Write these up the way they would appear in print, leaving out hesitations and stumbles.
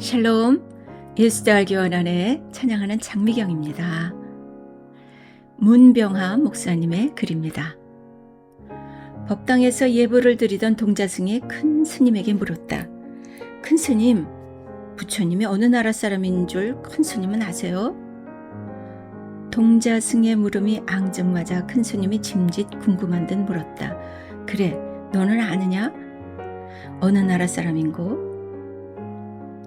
샬롬, 예수달교원안에 찬양하는 장미경입니다. 문병하 목사님의 글입니다. 법당에서 예불을 드리던 동자승이 큰 스님에게 물었다. 큰 스님, 부처님이 어느 나라 사람인 줄 큰 스님은 아세요? 동자승의 물음이 앙증맞아 큰 스님이 짐짓 궁금한 듯 물었다. 그래, 너는 아느냐? 어느 나라 사람인고?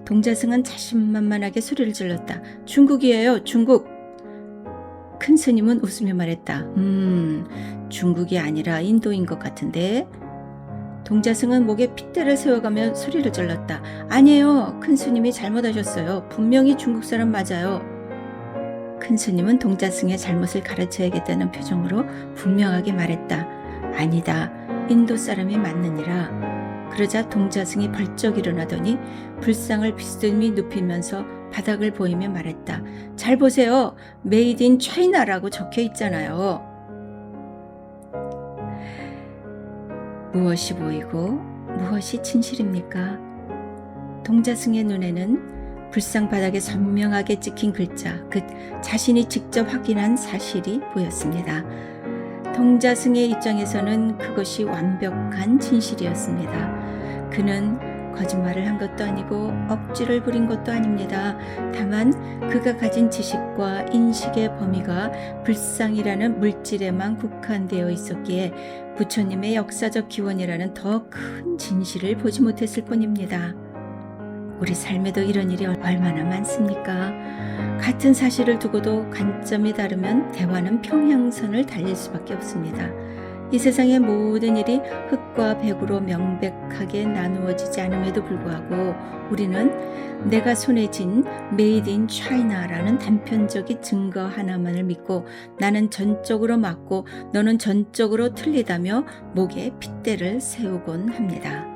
동자승은 자신만만하게 소리를 질렀다. 중국이에요, 중국. 큰 스님은 웃으며 말했다. 중국이 아니라 인도인 것 같은데. 동자승은 목에 핏대를 세워가며 소리를 질렀다. 아니에요, 큰 스님이 잘못하셨어요. 분명히 중국 사람 맞아요. 큰 스님은 동자승의 잘못을 가르쳐야겠다는 표정으로 분명하게 말했다. 아니다, 인도 사람이 맞느니라. 그러자 동자승이 벌쩍 일어나더니 불상을 비스듬히 눕히면서 바닥을 보이며 말했다. 잘 보세요. 메이드 인 차이나라고 적혀 있잖아요. 무엇이 보이고 무엇이 진실입니까? 동자승의 눈에는 불상 바닥에 선명하게 찍힌 글자, 그 자신이 직접 확인한 사실이 보였습니다. 동자승의 입장에서는 그것이 완벽한 진실이었습니다. 그는 거짓말을 한 것도 아니고 억지를 부린 것도 아닙니다. 다만 그가 가진 지식과 인식의 범위가 불상이라는 물질에만 국한되어 있었기에 부처님의 역사적 기원이라는 더 큰 진실을 보지 못했을 뿐입니다. 우리 삶에도 이런 일이 얼마나 많습니까? 같은 사실을 두고도 관점이 다르면 대화는 평행선을 달릴 수밖에 없습니다. 이 세상의 모든 일이 흙과 백으로 명백하게 나누어지지 않음에도 불구하고 우리는 내가 손에 쥔 메이드 인 차이나라는 단편적인 증거 하나만을 믿고 나는 전적으로 맞고 너는 전적으로 틀리다며 목에 핏대를 세우곤 합니다.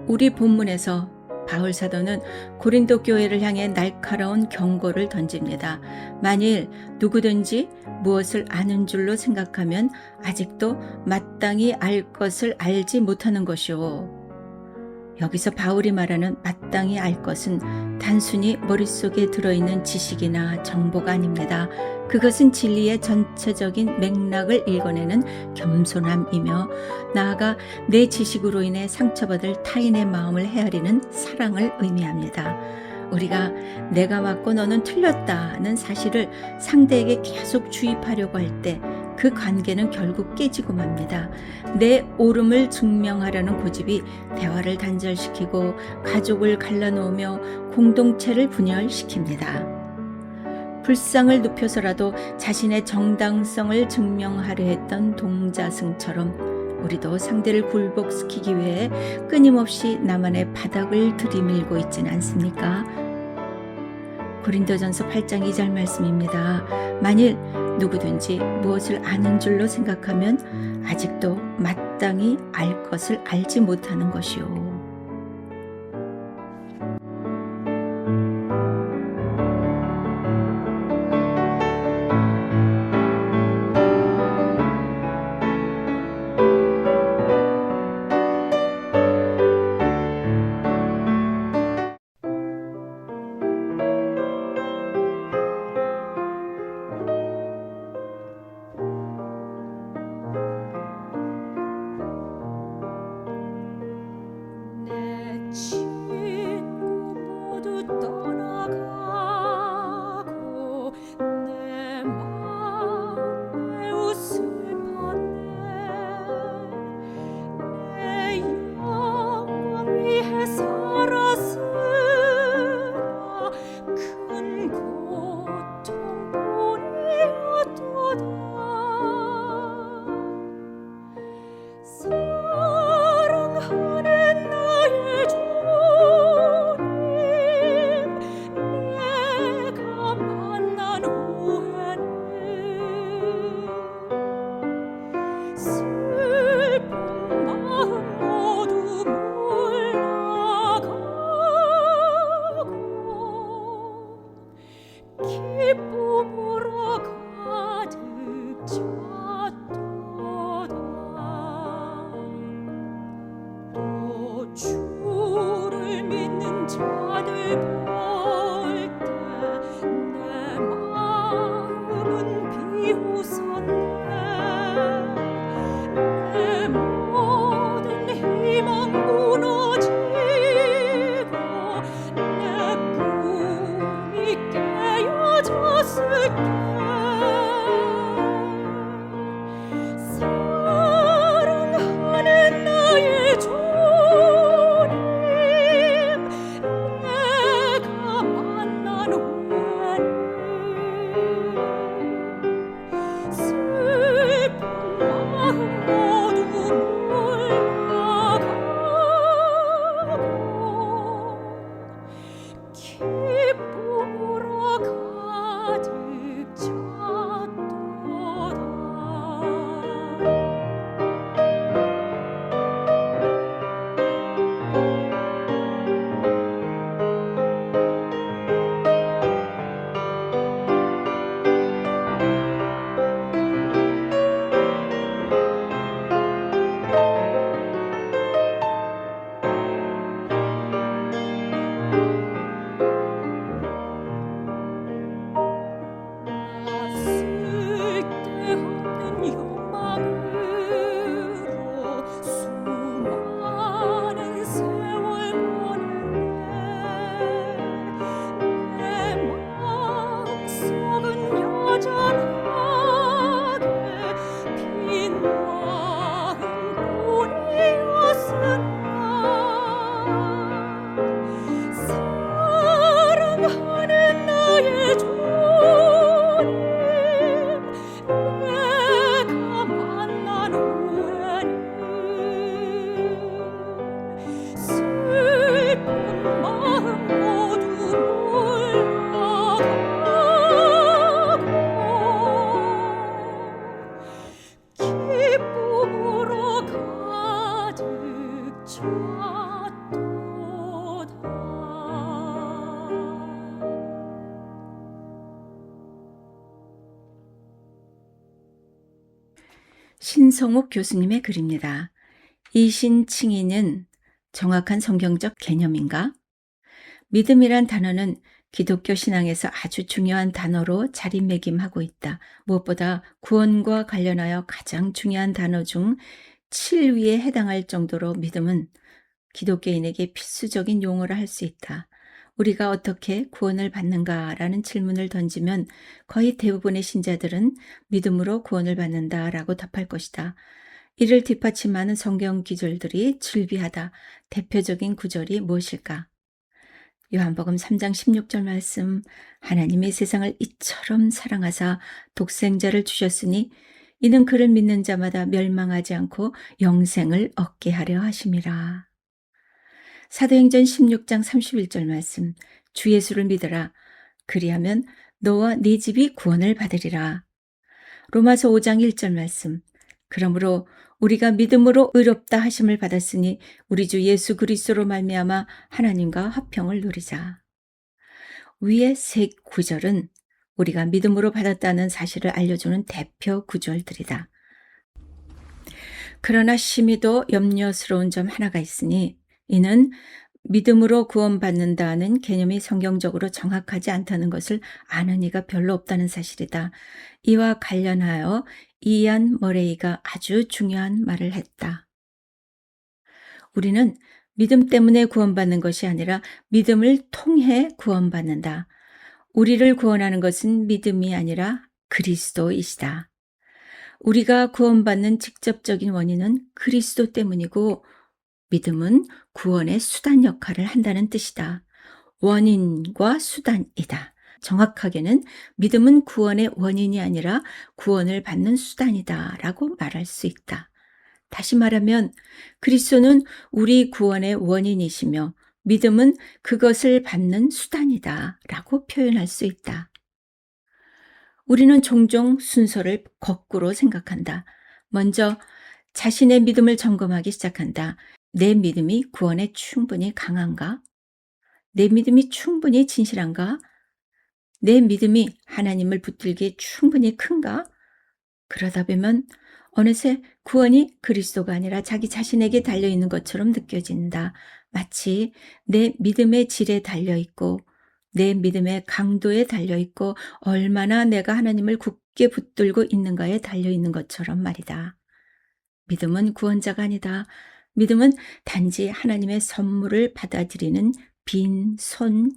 우리 본문에서 바울 사도는 고린도 교회를 향해 날카로운 경고를 던집니다. 만일 누구든지 무엇을 아는 줄로 생각하면 아직도 마땅히 알 것을 알지 못하는 것이오. 여기서 바울이 말하는 마땅히 알 것은 단순히 머릿속에 들어있는 지식이나 정보가 아닙니다. 그것은 진리의 전체적인 맥락을 읽어내는 겸손함이며 나아가 내 지식으로 인해 상처받을 타인의 마음을 헤아리는 사랑을 의미합니다. 우리가 내가 맞고 너는 틀렸다는 사실을 상대에게 계속 주입하려고 할 때 그 관계는 결국 깨지고 맙니다. 내 옳음을 증명하려는 고집이 대화를 단절시키고 가족을 갈라놓으며 공동체를 분열시킵니다. 불상을 눕혀서라도 자신의 정당성을 증명하려 했던 동자승처럼 우리도 상대를 굴복시키기 위해 끊임없이 나만의 바닥을 들이밀고 있지는 않습니까? 고린도전서 8장 2절 말씀입니다. 만일 누구든지 무엇을 아는 줄로 생각하면 아직도 마땅히 알 것을 알지 못하는 것이요. 주를 믿는 자들 김성욱 교수님의 글입니다. 이신칭의는 정확한 성경적 개념인가? 믿음이란 단어는 기독교 신앙에서 아주 중요한 단어로 자리매김하고 있다. 무엇보다 구원과 관련하여 가장 중요한 단어 중 7위에 해당할 정도로 믿음은 기독교인에게 필수적인 용어라 할 수 있다. 우리가 어떻게 구원을 받는가라는 질문을 던지면 거의 대부분의 신자들은 믿음으로 구원을 받는다라고 답할 것이다. 이를 뒷받침하는 성경 기절들이 즐비하다. 대표적인 구절이 무엇일까? 요한복음 3장 16절 말씀, 하나님이 세상을 이처럼 사랑하사 독생자를 주셨으니 이는 그를 믿는 자마다 멸망하지 않고 영생을 얻게 하려 하심이라. 사도행전 16장 31절 말씀, 주 예수를 믿으라. 그리하면 너와 네 집이 구원을 받으리라. 로마서 5장 1절 말씀, 그러므로 우리가 믿음으로 의롭다 하심을 받았으니 우리 주 예수 그리스도로 말미암아 하나님과 화평을 누리자. 위의 세 구절은 우리가 믿음으로 받았다는 사실을 알려주는 대표 구절들이다. 그러나 심히도 염려스러운 점 하나가 있으니 이는 믿음으로 구원받는다는 개념이 성경적으로 정확하지 않다는 것을 아는 이가 별로 없다는 사실이다. 이와 관련하여 이안 머레이가 아주 중요한 말을 했다. 우리는 믿음 때문에 구원받는 것이 아니라 믿음을 통해 구원받는다. 우리를 구원하는 것은 믿음이 아니라 그리스도이시다. 우리가 구원받는 직접적인 원인은 그리스도 때문이고 믿음은 구원의 수단 역할을 한다는 뜻이다. 원인과 수단이다. 정확하게는 믿음은 구원의 원인이 아니라 구원을 받는 수단이다 라고 말할 수 있다. 다시 말하면 그리스도는 우리 구원의 원인이시며 믿음은 그것을 받는 수단이다 라고 표현할 수 있다. 우리는 종종 순서를 거꾸로 생각한다. 먼저 자신의 믿음을 점검하기 시작한다. 내 믿음이 구원에 충분히 강한가? 내 믿음이 충분히 진실한가? 내 믿음이 하나님을 붙들기에 충분히 큰가? 그러다 보면 어느새 구원이 그리스도가 아니라 자기 자신에게 달려있는 것처럼 느껴진다. 마치 내 믿음의 질에 달려있고 내 믿음의 강도에 달려있고 얼마나 내가 하나님을 굳게 붙들고 있는가에 달려있는 것처럼 말이다. 믿음은 구원자가 아니다. 믿음은 단지 하나님의 선물을 받아들이는 빈손일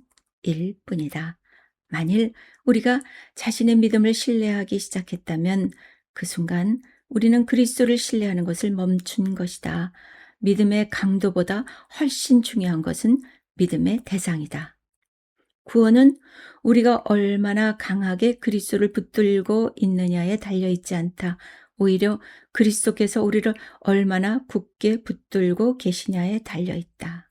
뿐이다. 만일 우리가 자신의 믿음을 신뢰하기 시작했다면 그 순간 우리는 그리스도를 신뢰하는 것을 멈춘 것이다. 믿음의 강도보다 훨씬 중요한 것은 믿음의 대상이다. 구원은 우리가 얼마나 강하게 그리스도를 붙들고 있느냐에 달려있지 않다. 오히려 그리스도께서 우리를 얼마나 굳게 붙들고 계시냐에 달려있다.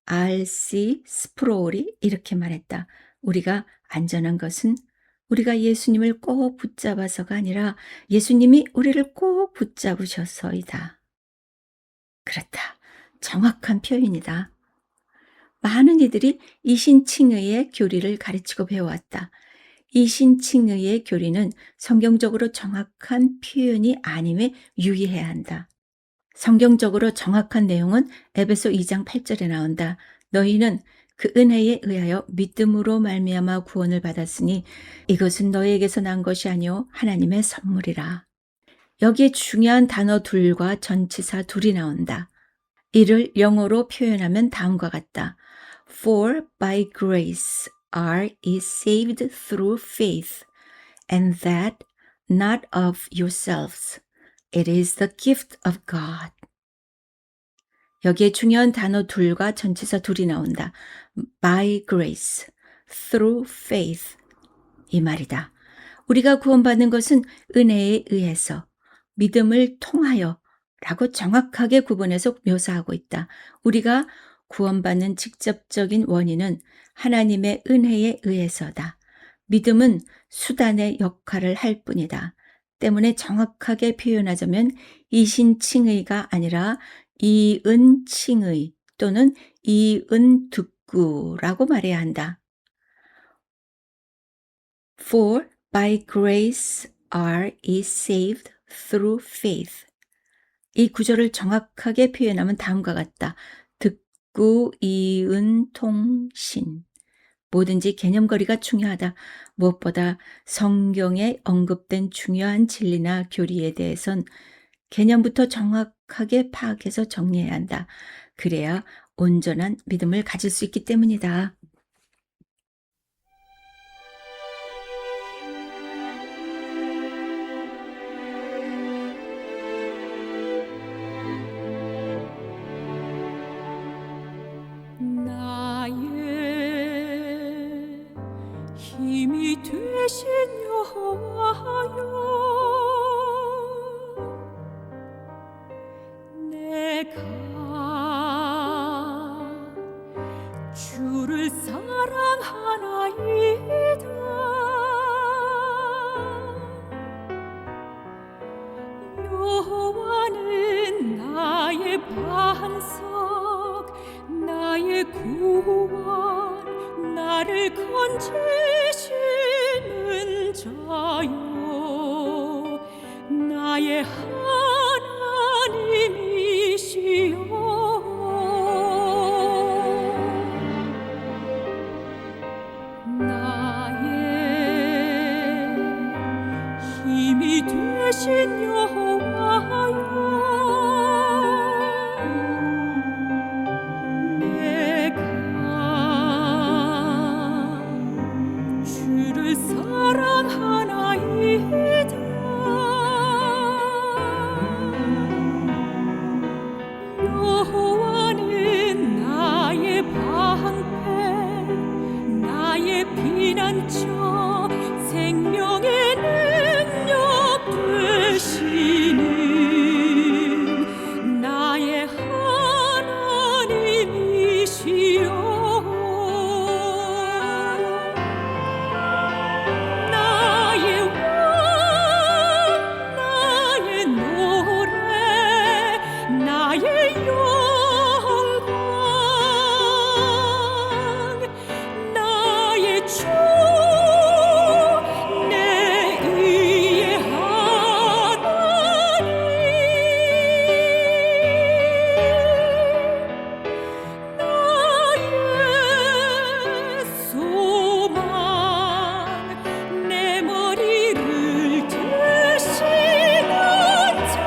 R.C. 스프롤이 이렇게 말했다. 우리가 안전한 것은 우리가 예수님을 꼭 붙잡아서가 아니라 예수님이 우리를 꼭 붙잡으셔서이다. 그렇다. 정확한 표현이다. 많은 이들이 이신칭의의 교리를 가르치고 배워왔다. 이신칭의의 교리는 성경적으로 정확한 표현이 아님에 유의해야 한다. 성경적으로 정확한 내용은 에베소 2장 8절에 나온다. 너희는 그 은혜에 의하여 믿음으로 말미암아 구원을 받았으니 이것은 너희에게서 난 것이 아니요 하나님의 선물이라. 여기에 중요한 단어 둘과 전치사 둘이 나온다. 이를 영어로 표현하면 다음과 같다. For by grace are ye saved through faith, and that not of yourselves. It is the gift of God. 여기에 중요한 단어 둘과 전치사 둘이 나온다. By grace, through faith. 이 말이다. 우리가 구원받는 것은 은혜에 의해서, 믿음을 통하여 라고 정확하게 구분해서 묘사하고 있다. 우리가 구원받는 직접적인 원인은 하나님의 은혜에 의해서다. 믿음은 수단의 역할을 할 뿐이다. 때문에 정확하게 표현하자면 이신칭의가 아니라 이은칭의 또는 이은득구라고 말해야 한다. For by grace are ye saved through faith. 이 구절을 정확하게 표현하면 다음과 같다. 듣고 이은 통신. 뭐든지 개념거리가 중요하다. 무엇보다 성경에 언급된 중요한 진리나 교리에 대해선 개념부터 정확하게 파악해서 정리해야 한다. 그래야 온전한 믿음을 가질 수 있기 때문이다. 나의 힘이 되신 여호와여, 내가 주를 사랑하나이다. 여호와는 나의 반석, 나의 구원, 나를 건지시는 자요, 나의 하나님이시여. 나의 힘이 되신 여호와여, 내가 주를 사랑하나이다. 여호와는 나의 방패, 나의 피난처, 생명의 능력 되시는 나의 하나님이시여. 나의 왕, 나의 노래, 나의 영광, 나의 주, 내 의의 하나님, 나의 소망, 내 머리를 드시는 자,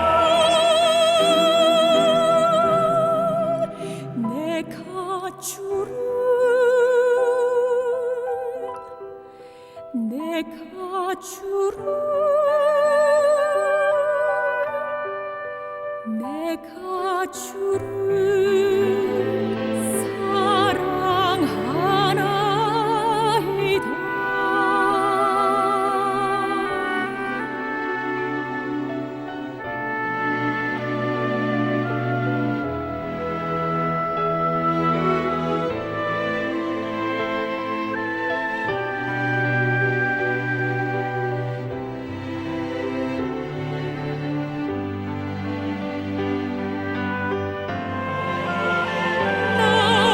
내가 주를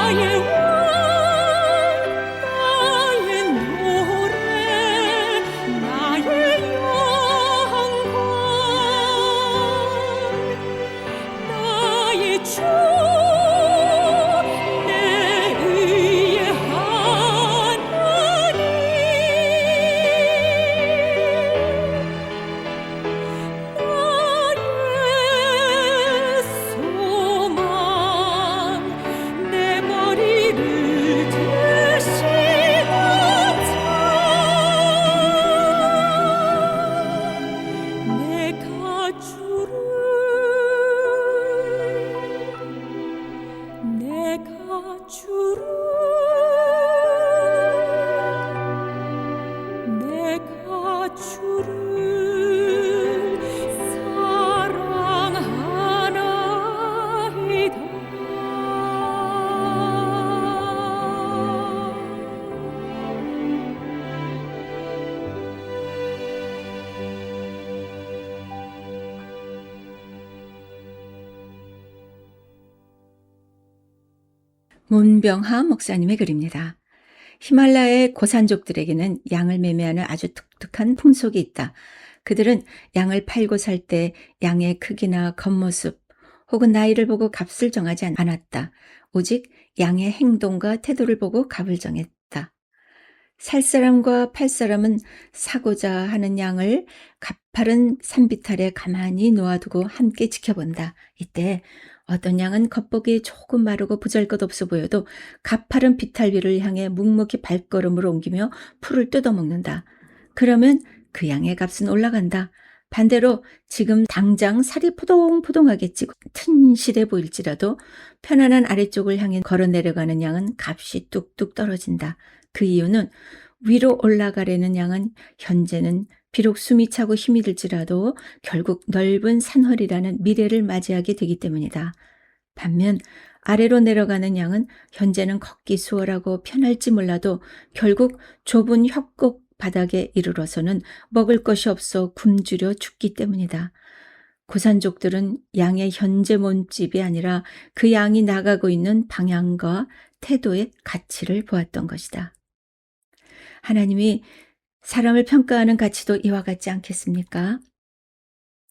나의 왕, 나의 노래, 나의 영광, 나의 주, 내 의의 하나님, 나의 소망, 내 머리를 드시는 자, 내가 주를 문병하 목사님의 글입니다. 히말라야의 고산족들에게는 양을 매매하는 아주 독특한 풍속이 있다. 그들은 양을 팔고 살 때 양의 크기나 겉모습 혹은 나이를 보고 값을 정하지 않았다. 오직 양의 행동과 태도를 보고 값을 정했다. 살 사람과 팔 사람은 사고자 하는 양을 가파른 산비탈에 가만히 놓아두고 함께 지켜본다. 이때 어떤 양은 겉보기에 조금 마르고 보잘것없어 보여도 가파른 비탈 위를 향해 묵묵히 발걸음을 옮기며 풀을 뜯어먹는다. 그러면 그 양의 값은 올라간다. 반대로 지금 당장 살이 포동포동하게 찌고 튼실해 보일지라도 편안한 아래쪽을 향해 걸어 내려가는 양은 값이 뚝뚝 떨어진다. 그 이유는 위로 올라가려는 양은 현재는 비록 숨이 차고 힘이 들지라도 결국 넓은 산허리라는 미래를 맞이하게 되기 때문이다. 반면 아래로 내려가는 양은 현재는 걷기 수월하고 편할지 몰라도 결국 좁은 협곡 바닥에 이르러서는 먹을 것이 없어 굶주려 죽기 때문이다. 고산족들은 양의 현재 몸집이 아니라 그 양이 나가고 있는 방향과 태도의 가치를 보았던 것이다. 하나님이 사람을 평가하는 가치도 이와 같지 않겠습니까?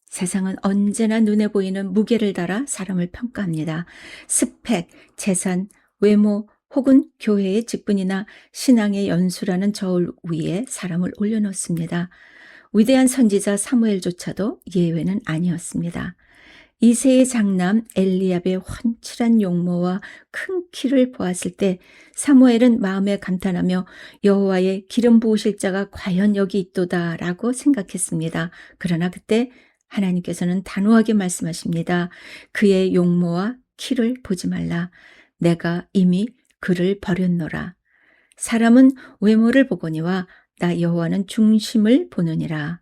세상은 언제나 눈에 보이는 무게를 달아 사람을 평가합니다. 스펙, 재산, 외모 혹은 교회의 직분이나 신앙의 연수라는 저울 위에 사람을 올려놓습니다. 위대한 선지자 사무엘조차도 예외는 아니었습니다. 이세의 장남 엘리압의 훤칠한 용모와 큰 키를 보았을 때 사무엘은 마음에 감탄하며 여호와의 기름 부으실 자가 과연 여기 있도다라고 생각했습니다. 그러나 그때 하나님께서는 단호하게 말씀하십니다. 그의 용모와 키를 보지 말라. 내가 이미 그를 버렸노라. 사람은 외모를 보거니와 나 여호와는 중심을 보느니라.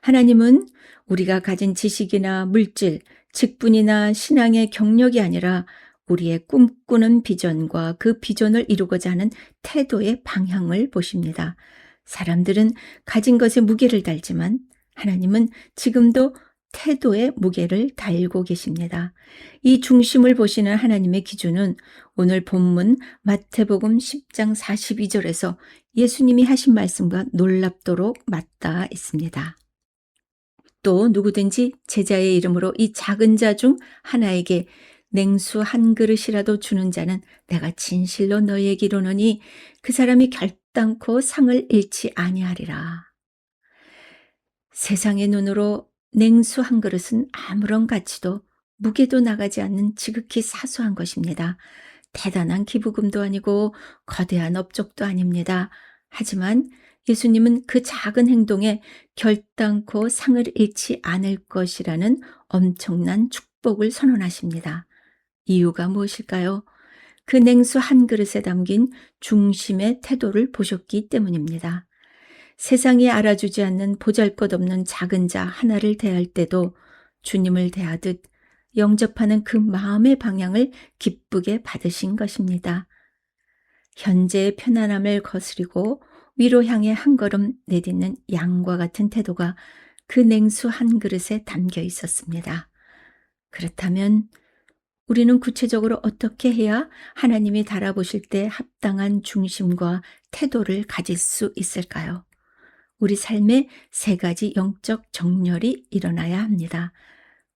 하나님은 우리가 가진 지식이나 물질, 직분이나 신앙의 경력이 아니라 우리의 꿈꾸는 비전과 그 비전을 이루고자 하는 태도의 방향을 보십니다. 사람들은 가진 것에 무게를 달지만 하나님은 지금도 태도의 무게를 달고 계십니다. 이 중심을 보시는 하나님의 기준은 오늘 본문 마태복음 10장 42절에서 예수님이 하신 말씀과 놀랍도록 맞닿아 있습니다. 또 누구든지 제자의 이름으로 이 작은 자 중 하나에게 냉수 한 그릇이라도 주는 자는 내가 진실로 너희에게 이르노니 그 사람이 결단코 상을 잃지 아니하리라. 세상의 눈으로 냉수 한 그릇은 아무런 가치도 무게도 나가지 않는 지극히 사소한 것입니다. 대단한 기부금도 아니고 거대한 업적도 아닙니다. 하지만 예수님은 그 작은 행동에 결단코 상을 잃지 않을 것이라는 엄청난 축복을 선언하십니다. 이유가 무엇일까요? 그 냉수 한 그릇에 담긴 중심의 태도를 보셨기 때문입니다. 세상이 알아주지 않는 보잘것없는 작은 자 하나를 대할 때도 주님을 대하듯 영접하는 그 마음의 방향을 기쁘게 받으신 것입니다. 현재의 편안함을 거스리고 위로 향해 한 걸음 내딛는 양과 같은 태도가 그 냉수 한 그릇에 담겨 있었습니다. 그렇다면 우리는 구체적으로 어떻게 해야 하나님이 달아보실 때 합당한 중심과 태도를 가질 수 있을까요? 우리 삶에 세 가지 영적 정렬이 일어나야 합니다.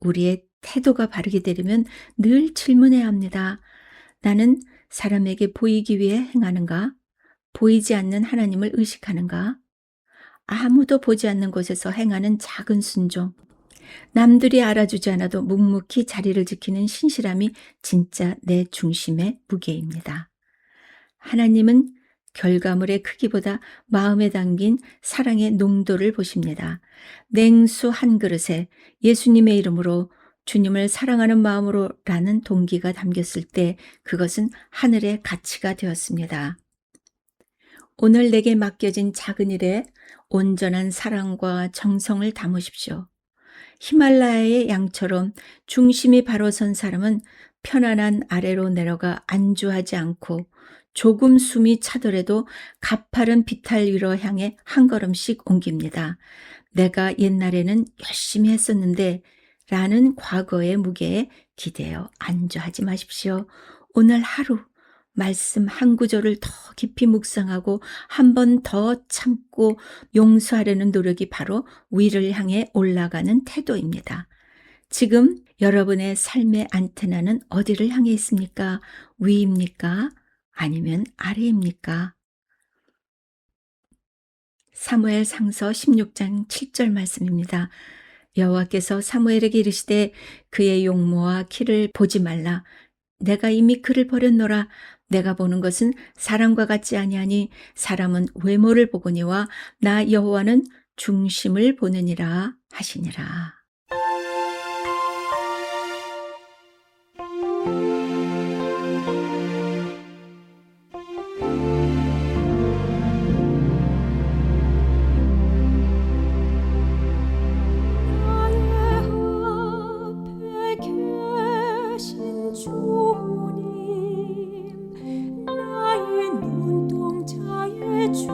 우리의 태도가 바르게 되려면 늘 질문해야 합니다. 나는 사람에게 보이기 위해 행하는가? 보이지 않는 하나님을 의식하는가? 아무도 보지 않는 곳에서 행하는 작은 순종, 남들이 알아주지 않아도 묵묵히 자리를 지키는 신실함이 진짜 내 중심의 무게입니다. 하나님은 결과물의 크기보다 마음에 담긴 사랑의 농도를 보십니다. 냉수 한 그릇에 예수님의 이름으로 주님을 사랑하는 마음으로라는 동기가 담겼을 때 그것은 하늘의 가치가 되었습니다. 오늘 내게 맡겨진 작은 일에 온전한 사랑과 정성을 담으십시오. 히말라야의 양처럼 중심이 바로 선 사람은 편안한 아래로 내려가 안주하지 않고 조금 숨이 차더라도 가파른 비탈 위로 향해 한 걸음씩 옮깁니다. 내가 옛날에는 열심히 했었는데 라는 과거의 무게에 기대어 안주하지 마십시오. 오늘 하루 말씀 한 구절을 더 깊이 묵상하고 한 번 더 참고 용서하려는 노력이 바로 위를 향해 올라가는 태도입니다. 지금 여러분의 삶의 안테나는 어디를 향해 있습니까? 위입니까? 아니면 아래입니까? 사무엘 상서 16장 7절 말씀입니다. 여호와께서 사무엘에게 이르시되 그의 용모와 키를 보지 말라. 내가 이미 그를 버렸노라. 내가 보는 것은 사람과 같지 아니하니 사람은 외모를 보거니와 나 여호와는 중심을 보느니라 하시니라. 나의 앞에 계신 주님, 나의 눈동자에 주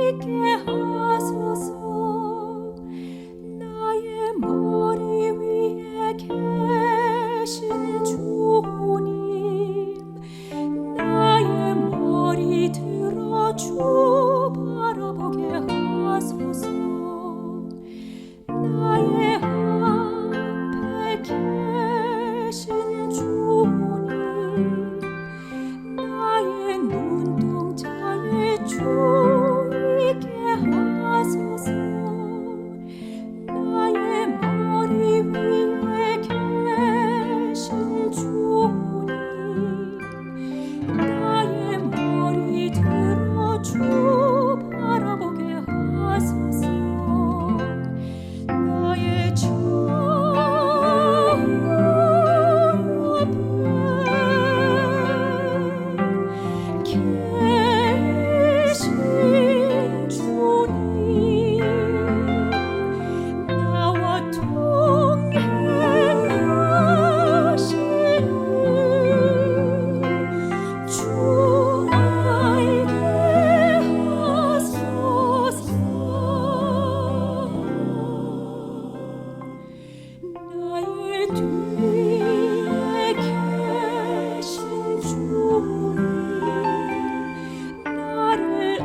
있게 하소서. 나의 머리 위에 계신 주님, 나의 머리 들어 주 바라보게 하소서. 나의 앞에 계신 주님, 나의 눈동자에 주 있게 하소서. 나의 머리 위에 계신 주님, 나의 머리 들어 주 바라보게 하소서. 나의 주 앞에 계신 주님, 나와 동행하시는 주 알게 하소서. 나의 뒤에 계신 주님, 나를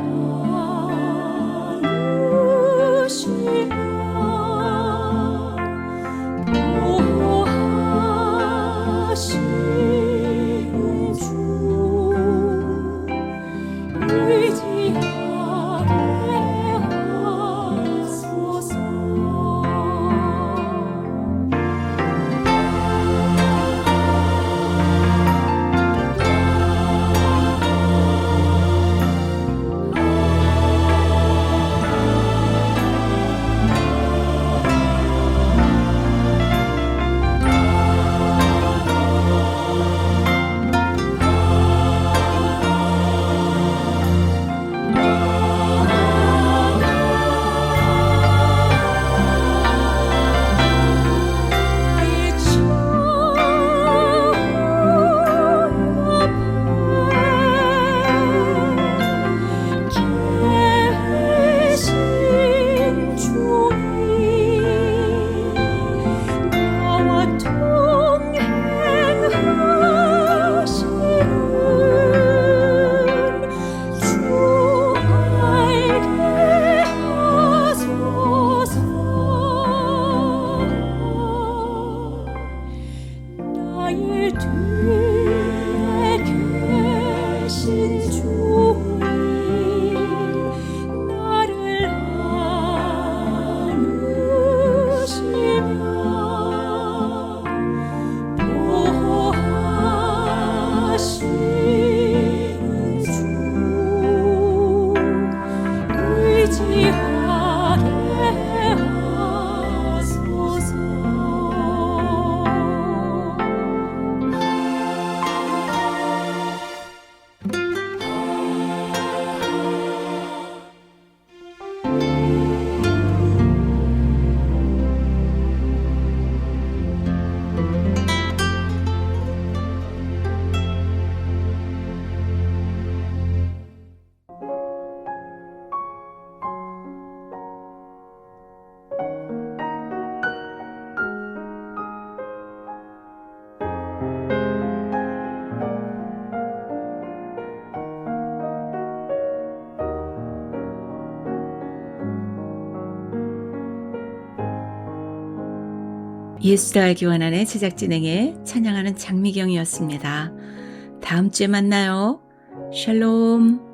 안으시며 보호하시는 주 의지하게 하소서. 예수를 알기 원하는 제작진에게 찬양하는 장미경이었습니다. 다음 주에 만나요. 샬롬.